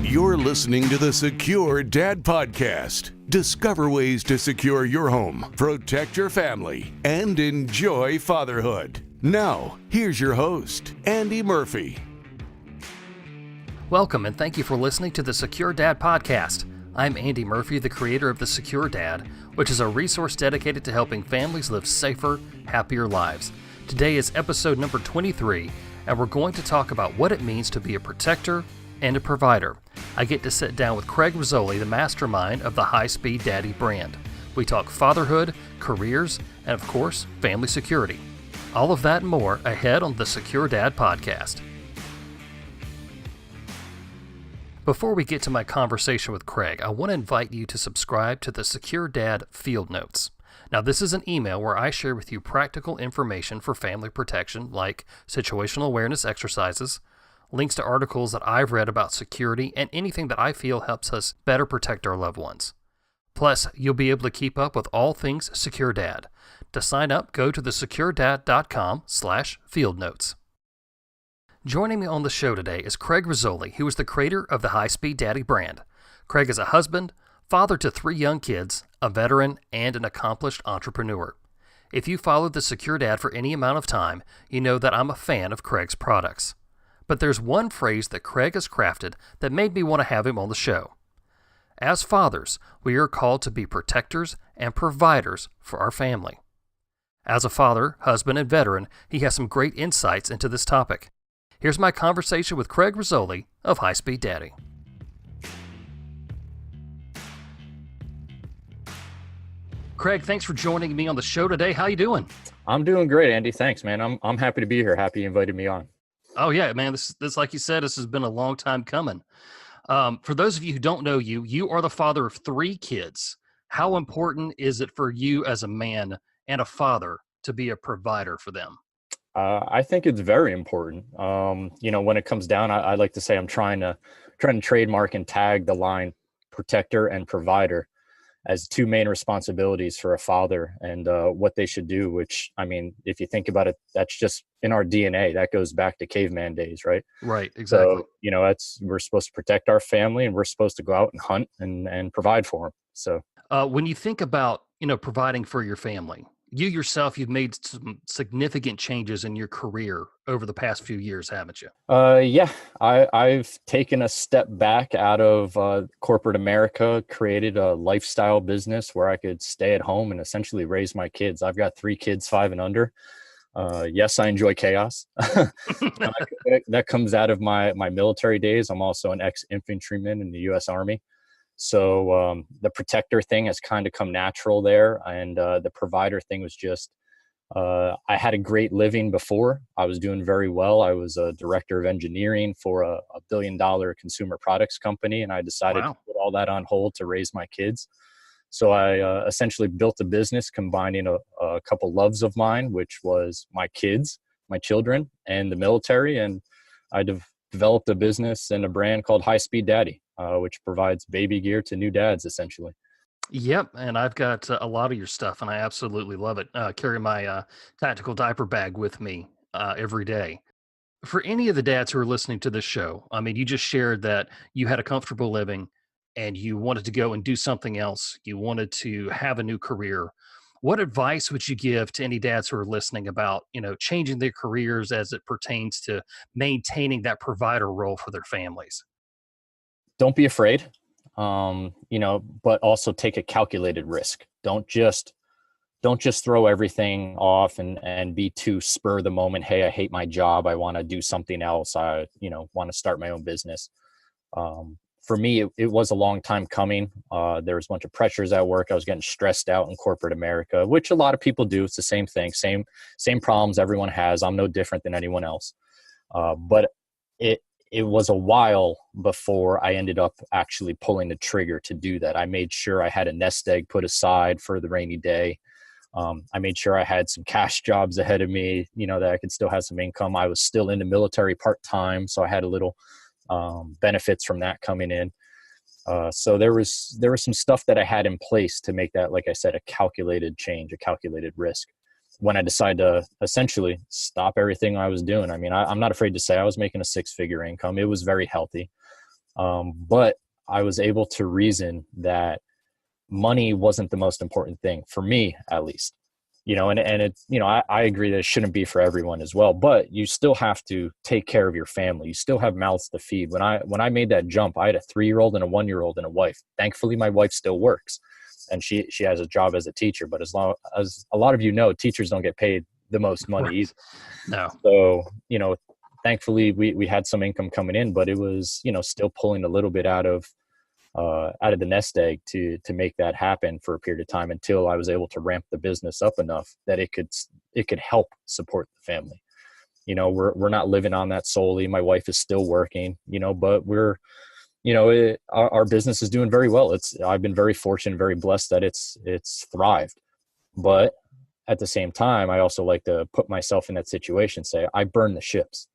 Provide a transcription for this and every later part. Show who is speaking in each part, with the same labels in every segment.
Speaker 1: You're listening to the Secure Dad Podcast. Discover ways to secure your home, protect your family, and enjoy fatherhood. Now, here's your host, Andy Murphy.
Speaker 2: Welcome and thank you for listening to the Secure Dad Podcast. I'm Andy Murphy, the creator of the Secure Dad, which is a resource dedicated to helping families live safer, happier lives. Today is episode number 23, and we're going to talk about what it means to be a protector and a provider. I get to sit down with Craig Rizzoli, the mastermind of the High Speed Daddy brand. We talk fatherhood, careers, and of course, family security. All of that and more ahead on the Secure Dad Podcast. Before we get to my conversation with Craig, I want to invite you to subscribe to the Secure Dad Field Notes. Now, this is an email where I share with you practical information for family protection like situational awareness exercises, links to articles that I've read about security, and anything that I feel helps us better protect our loved ones. Plus, you'll be able to keep up with all things Secure Dad. To sign up, go to thesecuredad.com/field notes. Joining me on the show today is Craig Rizzoli, who is the creator of the High Speed Daddy brand. Craig is a husband, father to 3 young kids, a veteran, and an accomplished entrepreneur. If you followed the Secure Dad for any amount of time, you know that I'm a fan of Craig's products. But there's one phrase that Craig has crafted that made me want to have him on the show. As fathers, we are called to be protectors and providers for our family. As a father, husband, and veteran, he has some great insights into this topic. Here's my conversation with Craig Rizzoli of High Speed Daddy. Craig, thanks for joining me on the show today. How you doing?
Speaker 3: I'm doing great, Andy. Thanks, man. I'm happy to be here. Happy you invited me on.
Speaker 2: Oh yeah, man. This like you said, this has been a long time coming. For those of you who don't know you, you are the father of 3 kids. How important is it for you as a man and a father to be a provider for them?
Speaker 3: I think it's very important. When it comes down, I like to say I'm trying to trademark and tag the line protector and provider as 2 main responsibilities for a father and what they should do, which, I mean, if you think about it, that's just in our DNA. That goes back to caveman days, right?
Speaker 2: Right, exactly.
Speaker 3: So, we're supposed to protect our family and we're supposed to go out and hunt and provide for them. So
Speaker 2: when you think about, providing for your family, you yourself, you've made some significant changes in your career over the past few years, haven't you?
Speaker 3: Yeah, I've taken a step back out of corporate America, created a lifestyle business where I could stay at home and essentially raise my kids. I've got 3 kids, 5 and under. Yes, I enjoy chaos. That comes out of my military days. I'm also an ex-infantryman in the U.S. Army. So the protector thing has kind of come natural there. And the provider thing was just, I had a great living before. I was doing very well. I was a director of engineering for a $1 billion consumer products company. And I decided to put all that on hold to raise my kids. So I essentially built a business combining a couple loves of mine, which was my kids, my children, and the military. And I developed a business and a brand called High Speed Daddy, which provides baby gear to new dads, essentially.
Speaker 2: Yep, and I've got a lot of your stuff, and I absolutely love it. Carry my tactical diaper bag with me every day. For any of the dads who are listening to this show, I mean, you just shared that you had a comfortable living and you wanted to go and do something else. You wanted to have a new career. What advice would you give to any dads who are listening about, changing their careers as it pertains to maintaining that provider role for their families?
Speaker 3: Don't be afraid, but also take a calculated risk. Don't just throw everything off and be too spur of the moment. Hey, I hate my job. I want to do something else. I, want to start my own business. For me, it was a long time coming. There was a bunch of pressures at work. I was getting stressed out in corporate America, which a lot of people do. It's the same thing, same problems everyone has. I'm no different than anyone else. But it was a while before I ended up actually pulling the trigger to do that. I made sure I had a nest egg put aside for the rainy day. I made sure I had some cash jobs ahead of me, that I could still have some income. I was still in the military part-time, so I had a little benefits from that coming in. So there was some stuff that I had in place to make that, like I said, a calculated change, a calculated risk. When I decided to essentially stop everything I was doing, I mean, I'm not afraid to say I was making a 6-figure income. It was very healthy. But I was able to reason that money wasn't the most important thing for me, at least, and it, I agree that it shouldn't be for everyone as well, but you still have to take care of your family. You still have mouths to feed. When I made that jump, I had a 3-year-old and a 1-year-old and a wife. Thankfully, my wife still works and she has a job as a teacher, but as long as a lot of teachers don't get paid the most money either.
Speaker 2: No.
Speaker 3: So, thankfully we had some income coming in, but it was, still pulling a little bit out of the nest egg to make that happen for a period of time until I was able to ramp the business up enough that it could help support the family. We're not living on that solely. My wife is still working, but we're, our business is doing very well. I've been very fortunate, very blessed that it's thrived. But at the same time, I also like to put myself in that situation, say I burned the ships.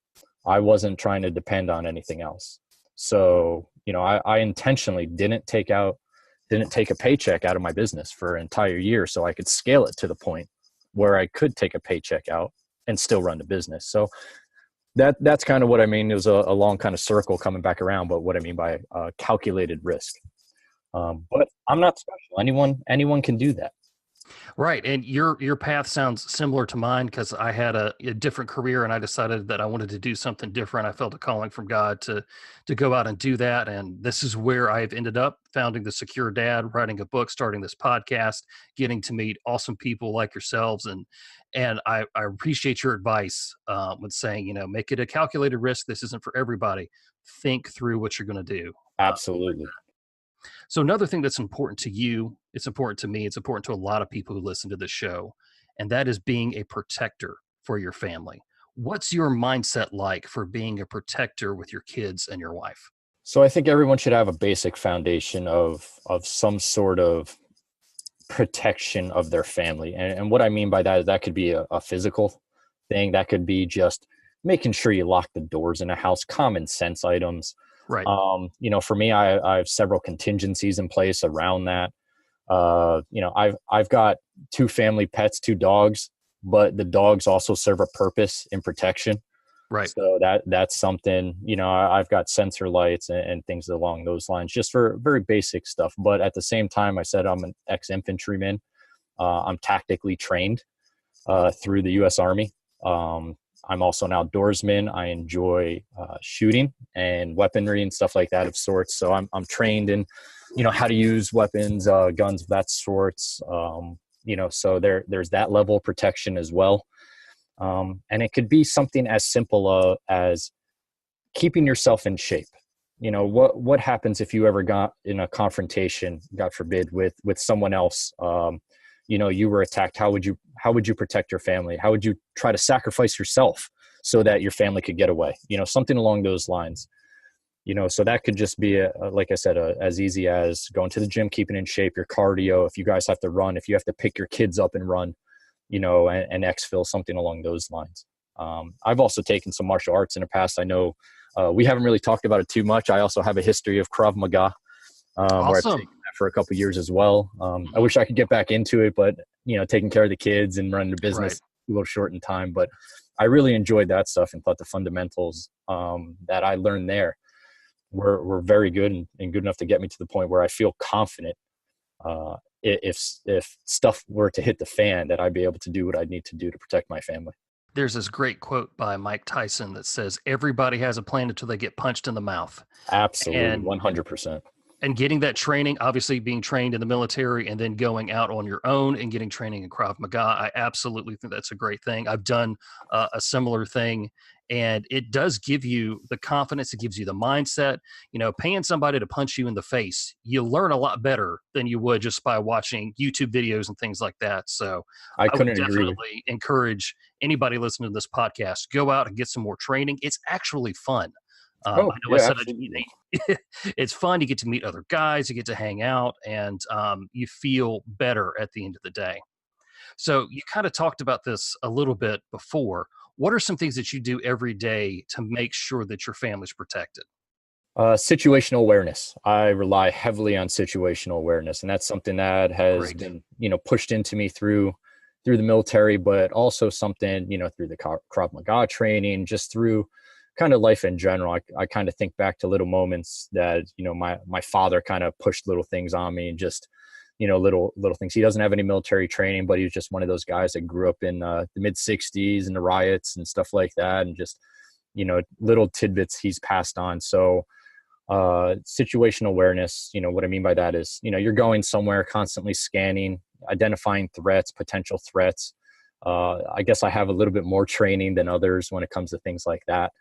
Speaker 3: I wasn't trying to depend on anything else. So, I intentionally didn't take a paycheck out of my business for an entire year so I could scale it to the point where I could take a paycheck out and still run the business. So that's kind of what I mean. It was a long kind of circle coming back around, but what I mean by calculated risk. But I'm not special. Anyone can do that.
Speaker 2: Right. And your path sounds similar to mine because I had a different career and I decided that I wanted to do something different. I felt a calling from God to go out and do that. And this is where I've ended up founding The Secure Dad, writing a book, starting this podcast, getting to meet awesome people like yourselves. And I appreciate your advice with saying, make it a calculated risk. This isn't for everybody. Think through what you're going to do.
Speaker 3: Absolutely.
Speaker 2: So another thing that's important to you, it's important to me, it's important to a lot of people who listen to this show, and that is being a protector for your family. What's your mindset like for being a protector with your kids and your wife?
Speaker 3: So I think everyone should have a basic foundation of some sort of protection of their family. And what I mean by that is that could be a physical thing. That could be just making sure you lock the doors in a house, common sense items.
Speaker 2: Right.
Speaker 3: For me, I have several contingencies in place around that. I've got 2 family pets, 2 dogs, but the dogs also serve a purpose in protection.
Speaker 2: Right.
Speaker 3: So that's something, I've got sensor lights and things along those lines, just for very basic stuff. But at the same time, I said I'm an ex-infantryman. I'm tactically trained through the U.S. Army. I'm also an outdoorsman. I enjoy shooting and weaponry and stuff like that of sorts. So I'm trained in, how to use weapons, guns of that sorts. So there's that level of protection as well. And it could be something as simple as keeping yourself in shape. What happens if you ever got in a confrontation, God forbid, with someone else? You were attacked. How would you protect your family? How would you try to sacrifice yourself so that your family could get away? Something along those lines. So that could just be, like I said, as easy as going to the gym, keeping in shape, your cardio. If you guys have to run, if you have to pick your kids up and run, and exfil, something along those lines. I've also taken some martial arts in the past. I know we haven't really talked about it too much. I also have a history of Krav Maga,
Speaker 2: Awesome.
Speaker 3: where I've taken that for a couple of years as well. I wish I could get back into it, but taking care of the kids and running the business a little short in time. But I really enjoyed that stuff and thought the fundamentals that I learned there were very good and good enough to get me to the point where I feel confident if stuff were to hit the fan, that I'd be able to do what I need to do to protect my family.
Speaker 2: There's this great quote by Mike Tyson that says, everybody has a plan until they get punched in the mouth.
Speaker 3: Absolutely. 100%.
Speaker 2: And getting that training, obviously being trained in the military and then going out on your own and getting training in Krav Maga, I absolutely think that's a great thing. I've done a similar thing, and it does give you the confidence. It gives you the mindset. Paying somebody to punch you in the face, you learn a lot better than you would just by watching YouTube videos and things like that. So
Speaker 3: I
Speaker 2: would
Speaker 3: couldn't agree.
Speaker 2: definitely encourage anybody listening to this podcast, go out and get some more training. It's actually fun. I know I said it's fun. You get to meet other guys, you get to hang out, and you feel better at the end of the day. So you kind of talked about this a little bit before. What are some things that you do every day to make sure that your family's protected?
Speaker 3: Situational awareness. I rely heavily on situational awareness, and that's something that has been, pushed into me through the military, but also something, through the Krav Maga training, just through kind of life in general. I kind of think back to little moments that, my father kind of pushed little things on me, and just, little things. He doesn't have any military training, but he was just one of those guys that grew up in the mid 60s and the riots and stuff like that. And just, little tidbits he's passed on. So, situational awareness, what I mean by that is, you're going somewhere, constantly scanning, identifying threats, potential threats. I guess I have a little bit more training than others when it comes to things like that.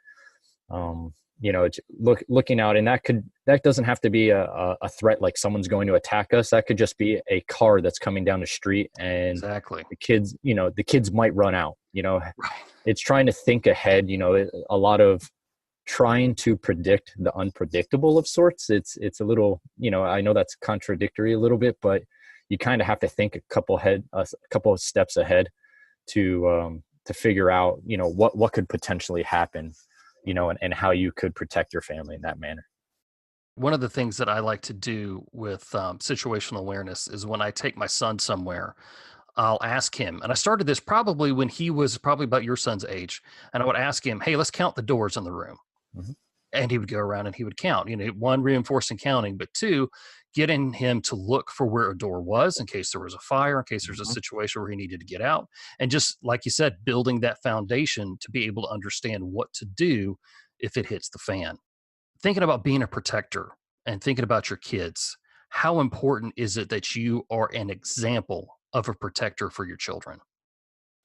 Speaker 3: Looking out, and that doesn't have to be a threat like someone's going to attack us. That could just be a car that's coming down the street, and
Speaker 2: Exactly.
Speaker 3: the kids might run out.
Speaker 2: Right.
Speaker 3: It's trying to think ahead. A lot of trying to predict the unpredictable of sorts. It's a little, I know that's contradictory a little bit, but you kind of have to think a couple of steps ahead to figure out, what could potentially happen, and how you could protect your family in that manner.
Speaker 2: One of the things that I like to do with situational awareness is when I take my son somewhere, I'll ask him, and I started this probably when he was probably about your son's age, and I would ask him, hey, let's count the doors in the room.
Speaker 3: Mhm.
Speaker 2: And he would go around and he would count, one, reinforcing counting, but two, getting him to look for where a door was in case there was a fire, in case there's a
Speaker 3: Mhm.
Speaker 2: situation where he needed to get out. And just like you said, building that foundation to be able to understand what to do if it hits the fan. Thinking about being a protector and thinking about your kids, how important is it that you are an example of a protector for your children?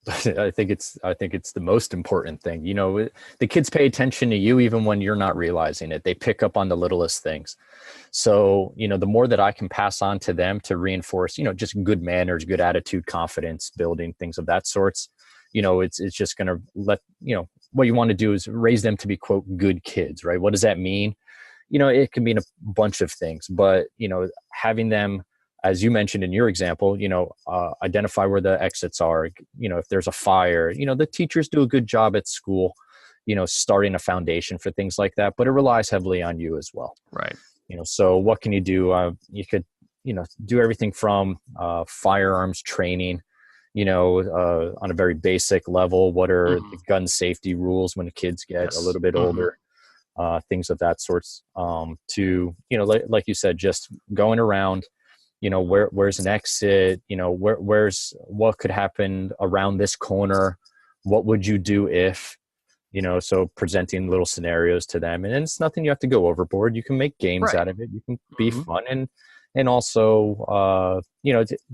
Speaker 3: I think it's the most important thing. The kids pay attention to you even when you're not realizing it. They pick up on the littlest things. So, the more that I can pass on to them to reinforce, just good manners, good attitude, confidence building, things of that sorts, it's just going to what you want to do is raise them to be, quote, good kids, right? What does that mean? It can mean a bunch of things, but, having them, as you mentioned in your example, identify where the exits are. If there's a fire, the teachers do a good job at school, starting a foundation for things like that, but it relies heavily on you as well.
Speaker 2: Right.
Speaker 3: So what can you do? You could, do everything from firearms training, on a very basic level. What are the gun safety rules when the kids get a little bit older? Things of that sorts, to, like you said, just going around, where's an exit, what could happen around this corner? What would you do if, so presenting little scenarios to them, and it's nothing you have to go overboard. You can make games out of it. You can be fun, and also,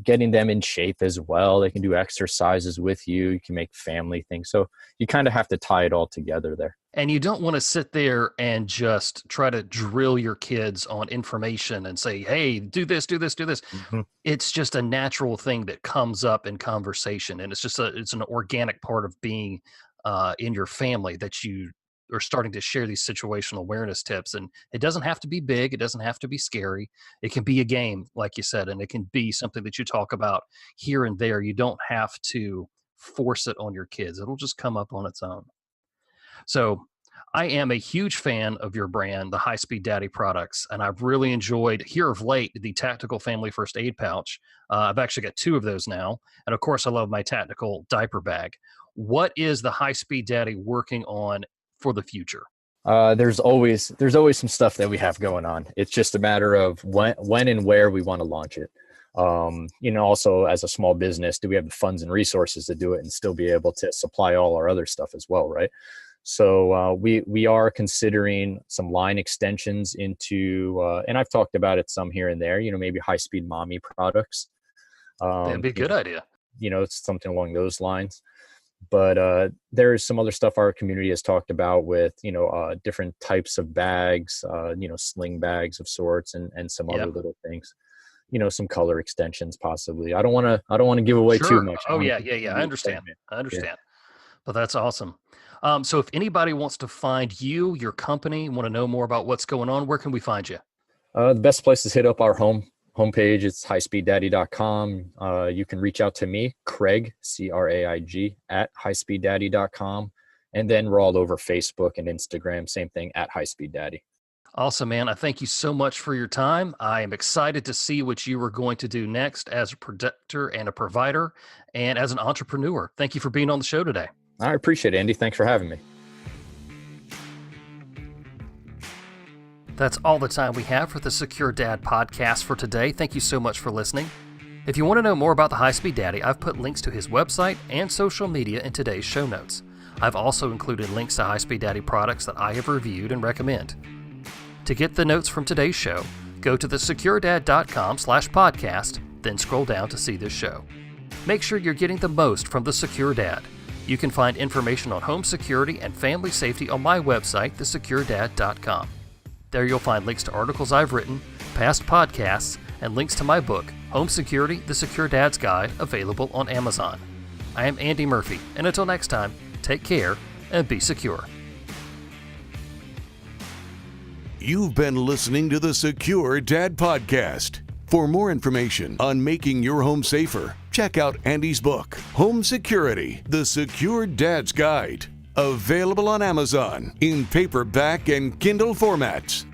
Speaker 3: getting them in shape as well. They can do exercises with you. You can make family things. So you kind of have to tie it all together there.
Speaker 2: And you don't want to sit there and just try to drill your kids on information and say, hey, do this, do this, do this.
Speaker 3: Mm-hmm.
Speaker 2: It's just a natural thing that comes up in conversation. And it's an organic part of being in your family that you are starting to share these situational awareness tips. And it doesn't have to be big. It doesn't have to be scary. It can be a game, like you said, and it can be something that you talk about here and there. You don't have to force it on your kids. It'll just come up on its own. So I am a huge fan of your brand, the High Speed Daddy products, and I've really enjoyed here of late the Tactical Family First Aid Pouch. I've actually got 2 of those now, and of course, I love my tactical diaper bag. What is the High Speed Daddy working on for the future?
Speaker 3: There's always some stuff that we have going on. It's just a matter of when and where we want to launch it. Also as a small business, do we have the funds and resources to do it and still be able to supply all our other stuff as well, right? So we are considering some line extensions into, and I've talked about it some here and there, maybe high-speed mommy products.
Speaker 2: That'd be a good idea.
Speaker 3: It's something along those lines. But there's some other stuff our community has talked about with, different types of bags, sling bags of sorts, and some other little things. Some color extensions possibly. I don't want to give away too much.
Speaker 2: Oh yeah. I understand.
Speaker 3: Yeah.
Speaker 2: But that's awesome. So if anybody wants to find you, your company, want to know more about what's going on, where can we find you?
Speaker 3: The best place is hit up our homepage. It's highspeeddaddy.com. You can reach out to me, Craig, Craig, at highspeeddaddy.com. And then we're all over Facebook and Instagram. Same thing, at highspeeddaddy.
Speaker 2: Awesome, man. I thank you so much for your time. I am excited to see what you are going to do next as a protector and a provider and as an entrepreneur. Thank you for being on the show today.
Speaker 3: I appreciate it, Andy. Thanks for having me.
Speaker 2: That's all the time we have for the Secure Dad podcast for today. Thank you so much for listening. If you want to know more about the High-Speed Daddy, I've put links to his website and social media in today's show notes. I've also included links to High-Speed Daddy products that I have reviewed and recommend. To get the notes from today's show, go to thesecuredad.com/podcast, then scroll down to see this show. Make sure you're getting the most from The Secure Dad. You can find information on home security and family safety on my website, thesecuredad.com. There you'll find links to articles I've written, past podcasts, and links to my book, Home Security, The Secure Dad's Guide, available on Amazon. I am Andy Murphy, and until next time, take care and be secure.
Speaker 1: You've been listening to the Secure Dad Podcast. For more information on making your home safer, check out Andy's book, Home Security, The Secure Dad's Guide. Available on Amazon in paperback and Kindle formats.